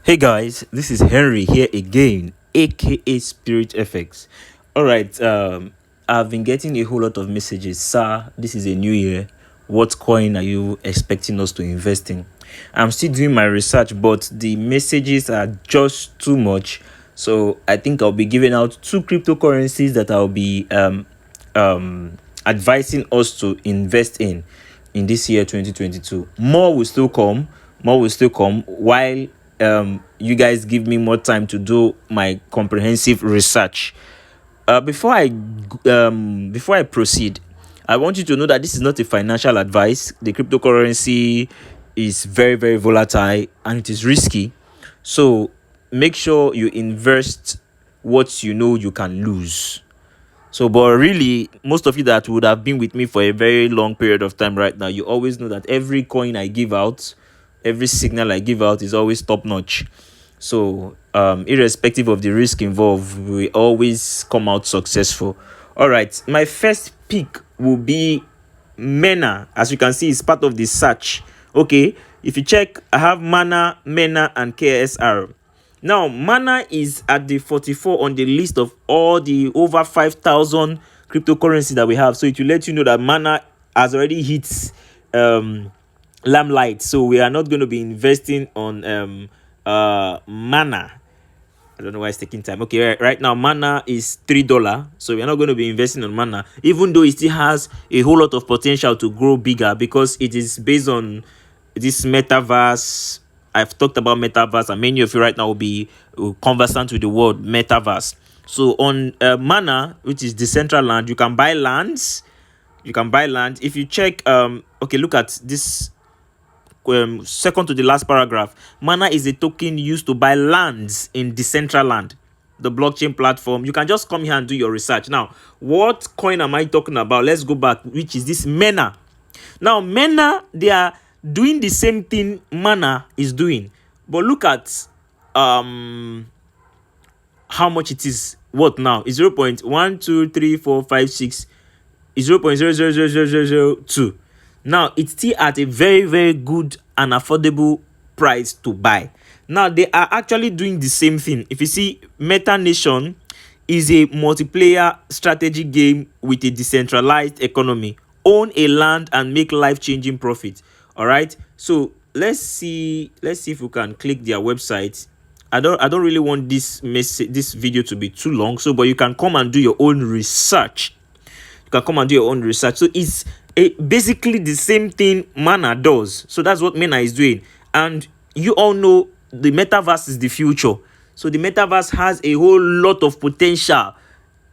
Hey guys, this is Henry here again, aka Spirit FX. Alright, I've been getting a whole lot of messages. Sir, this is a new year. What coin are you expecting us to invest in? I'm still doing my research, but the messages are just too much. So I think I'll be giving out two cryptocurrencies that I'll be advising us to invest in this year 2022. More will still come. More will still come while you guys give me more time to do my comprehensive research. Before I proceed, I want you to know that this is not a financial advice. The cryptocurrency is very, very volatile and it is risky. So make sure you invest what you know you can lose. So, but really, most of you that would have been with me for a very long period of time right now, you always know that every coin I give out, every signal I give out is always top notch. So, irrespective of the risk involved, we always come out successful. All right, my first pick will be MENA. As you can see, it's part of the search. Okay, if you check, I have MANA, MENA, and KSR. Now, Mana is at the 44 on the list of all the over 5,000 cryptocurrencies that we have. So it will let you know that Mana has already hit lamplight. So we are not going to be investing on Mana. I don't know why it's taking time. Okay, right now Mana is $3. So we're not going to be investing on Mana, even though it still has a whole lot of potential to grow bigger because it is based on this metaverse. I've talked about metaverse, and many of you right now will be conversant with the word metaverse. So on Mana, which is Decentraland, you can buy lands. You can buy land. If you check, okay, look at this second to the last paragraph. Mana is a token used to buy lands in Decentraland, the blockchain platform. You can just come here and do your research. Now, what coin am I talking about? Let's go back, which is this MENA. Now, MENA, they are doing the same thing Mana is doing, but look at how much it is. What now? It's 0.12345 is 0.000002. Now it's still at a very, very good and affordable price to buy. Now they are actually doing the same thing. If you see, Meta Nation is a multiplayer strategy game with a decentralized economy. Own a land and make life-changing profit. All right, so let's see if we can click their website. I don't really want this video to be too long, so but you can come and do your own research. So it's basically the same thing Mana does. So that's what Mana is doing. And you all know the metaverse is the future. So the metaverse has a whole lot of potential.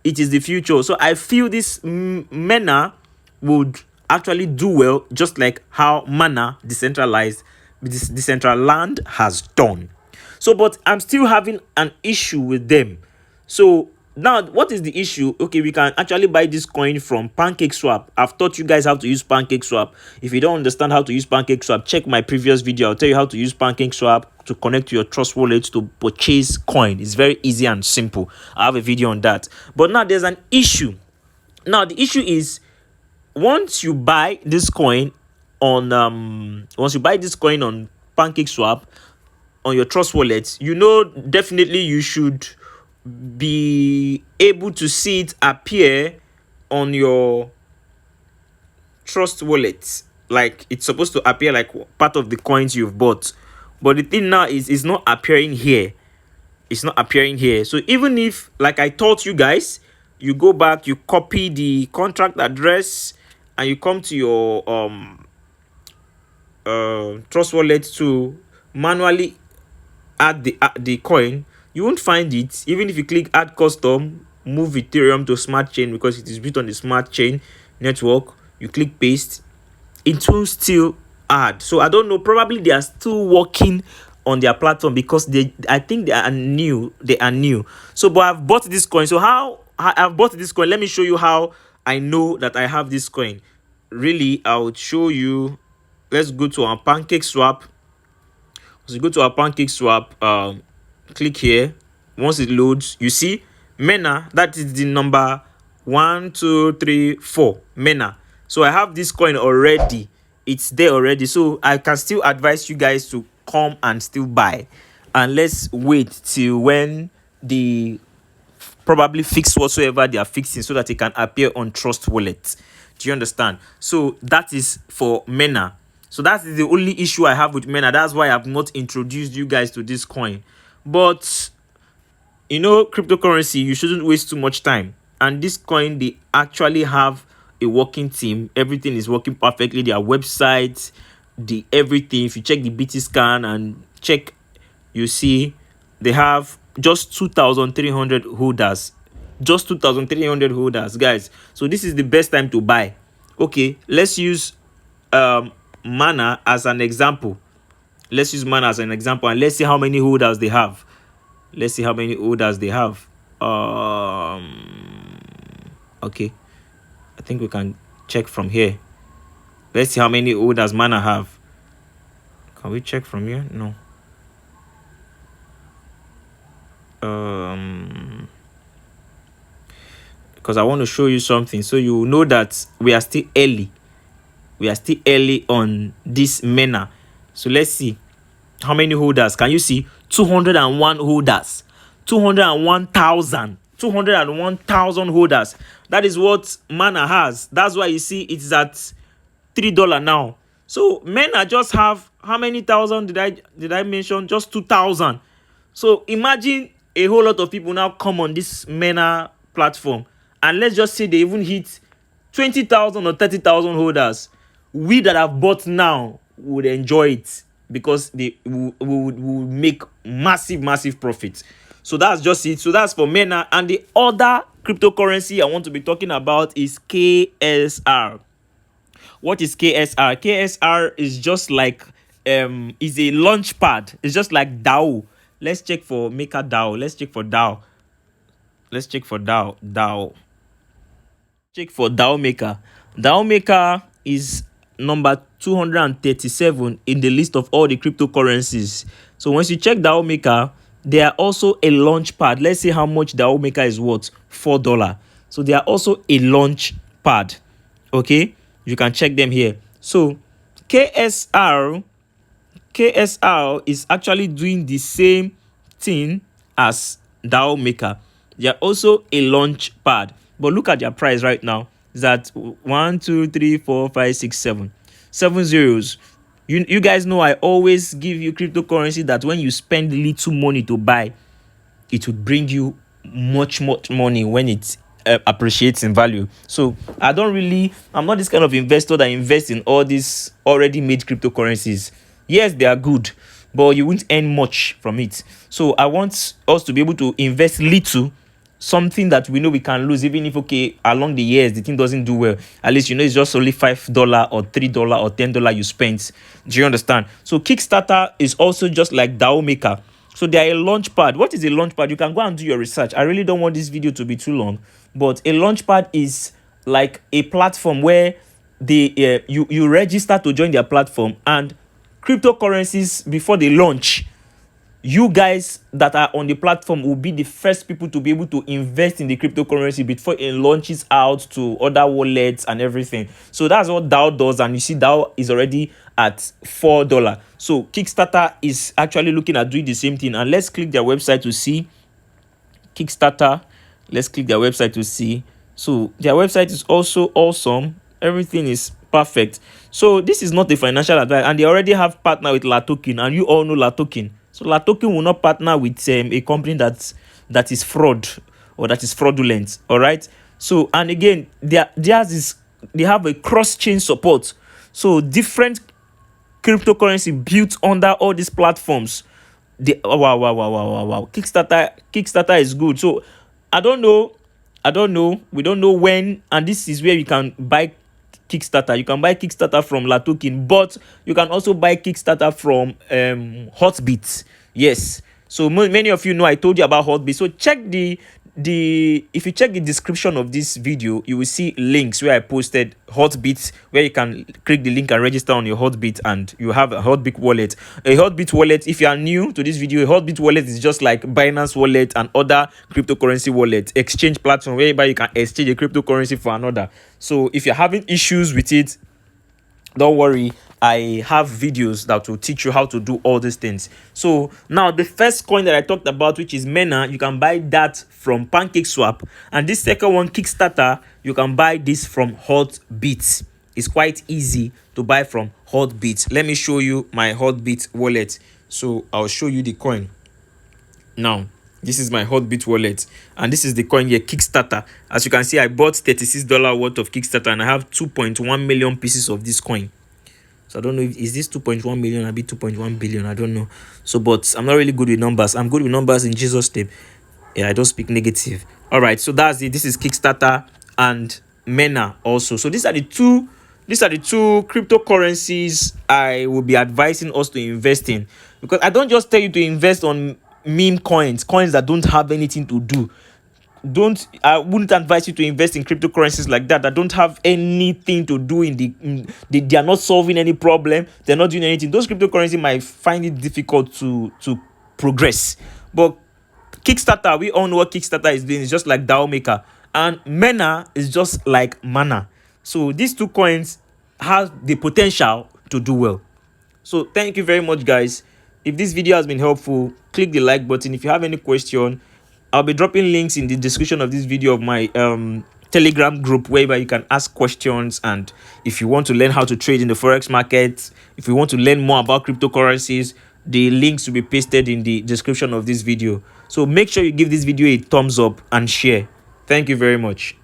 It is the future. So I feel this Mana would actually do well, just like how Mana Decentraland has done. So, but I'm still having an issue with them. So now, what is the issue? Okay, we can actually buy this coin from PancakeSwap. I've taught you guys how to use PancakeSwap. If you don't understand how to use PancakeSwap, check my previous video. I'll tell you how to use PancakeSwap to connect to your Trust Wallet to purchase coin. It's very easy and simple. I have a video on that. But now there's an issue. Now the issue is, once you buy this coin on PancakeSwap on your Trust Wallet, you know definitely you should be able to see it appear on your Trust Wallet. Like it's supposed to appear like part of the coins you've bought. But the thing now is it's not appearing here. It's not appearing here. So even if, like I taught you guys, you go back, you copy the contract address, and you come to your Trust Wallet to manually add the coin, you won't find it. Even if you click add custom, move Ethereum to smart chain because it is built on the smart chain network, you click paste, it will still add. So I don't know, probably they are still working on their platform because I think they are new. So but I've bought this coin. So how I've bought this coin, let me show you how I know that I have this coin. Really, I would show you. Let's go to our PancakeSwap. So you go to our PancakeSwap, click here. Once it loads, you see MENA, that is the number 1 2 3 4 MENA. So I have this coin already. It's there already. So I can still advise you guys to come and still buy. and let's wait till when the probably fix whatsoever they are fixing so that it can appear on Trust Wallet. Do you understand? So that is for MENA. So that is the only issue I have with MENA. That's why I've not introduced you guys to this coin. But you know, cryptocurrency, you shouldn't waste too much time. And this coin, they actually have a working team. Everything is working perfectly. Their website, the everything. If you check the BT scan and check, you see they have just 2,300 holders. Just 2,300 holders, guys. So this is the best time to buy. Okay, let's use Mana as an example. Let's use Mana as an example, and let's see how many holders they have. Let's see how many orders they have. Okay, I think we can check from here. Let's see how many orders Mana have. Can we check from here? No. Because I want to show you something so you know that we are still early. We are still early on this MENA. So let's see how many holders. Can you see? 201 holders. 201,000 holders. That is what Mana has. That's why you see it's at $3 now. So MENA just have how many thousand did I mention? Just 2,000. So imagine a whole lot of people now come on this MENA platform, and let's just say they even hit 20,000 or 30,000 holders. We that have bought now would enjoy it because they will make massive profits. So that's just it. So that's for MENA. And the other cryptocurrency I want to be talking about is KSR. What is KSR? KSR is just like is a launch pad. It's just like DAO. Let's check for Maker DAO. Let's check for DAO. Let's check for DAO. Check for DAO Maker. DAO Maker is number 237 in the list of all the cryptocurrencies. So once you check DAO Maker, they are also a launch pad. Let's see how much DAO Maker is worth. $4. So they are also a launch pad. Okay, you can check them here. So KSR is actually doing the same thing as DAO Maker. They are also a launch pad, but look at their price right now. Is that 1 2 3 4 5 6 7 zeros. You guys know I always give you cryptocurrency that when you spend little money to buy, it would bring you much money when it appreciates in value. So I'm not this kind of investor that invests in all these already made cryptocurrencies. Yes, they are good, but you won't earn much from it. So I want us to be able to invest little, something that we know we can lose, even if along the years the thing doesn't do well. At least you know it's just only $5 or $3 or $10 you spent. Do you understand? So Kickstarter is also just like DAO Maker. So they are a launch pad. What is a launch pad? You can go and do your research. I really don't want this video to be too long, but a launch pad is like a platform where they you register to join their platform, and cryptocurrencies before they launch, you guys that are on the platform will be the first people to be able to invest in the cryptocurrency before it launches out to other wallets and everything. So that's what DAO does, and you see DAO is already at $4. So Kickstarter is actually looking at doing the same thing, and let's click their website to see. Kickstarter, let's click their website to see. So their website is also awesome. Everything is perfect. So this is not a financial advice, and they already have partner with LaToken, and you all know LaToken. So LaToken will not partner with a company that is fraud or that is fraudulent. All right. So, and again, they have a cross-chain support. So different cryptocurrency built under all these platforms. Wow. Kickstarter is good. So I don't know. We don't know when, and this is where you can buy Kickstarter. You can buy Kickstarter from LaToken, but you can also buy Kickstarter from Hotbit. Yes. So many of you know I told you about Hotbit. So check if you check the description of this video, you will see links where I posted Hotbit, where you can click the link and register on your Hotbit, and you have a Hotbit wallet. A Hotbit wallet, if you are new to this video, a Hotbit wallet is just like Binance wallet and other cryptocurrency wallet exchange platform whereby you can exchange a cryptocurrency for another. So if you're having issues with it, don't worry. I have videos that will teach you how to do all these things. So now the first coin that I talked about, which is MENA, you can buy that from PancakeSwap, and this second one, Kickstarter, you can buy this from Hotbit. It's quite easy to buy from Hotbit. Let me show you my Hotbit wallet. So I'll show you the coin. Now this is my Hotbit wallet, and this is the coin here, Kickstarter. As you can see, I bought $36 worth of Kickstarter, and I have 2.1 million pieces of this coin. So I don't know if is this 2.1 million or 2.1 billion. I don't know. So, but I'm not really good with numbers. I'm good with numbers in Jesus' name. Yeah, I don't speak negative. All right. So that's it. This is Kickstarter and MENA also. So these are the two cryptocurrencies I will be advising us to invest in, because I don't just tell you to invest on meme coins that don't have anything to do. I wouldn't advise you to invest in cryptocurrencies like that don't have anything to do they are not solving any problem. They're not doing anything. Those cryptocurrencies might find it difficult to progress. But Kickstarter, we all know what Kickstarter is doing. It's just like DAO Maker, and MENA is just like Mana. So these two coins have the potential to do well. So thank you very much, guys. If this video has been helpful, click the like button. If you have any question, I'll be dropping links in the description of this video of my Telegram group, whereby you can ask questions. And if you want to learn how to trade in the Forex market, if you want to learn more about cryptocurrencies, the links will be pasted in the description of this video. So make sure you give this video a thumbs up and share. Thank you very much.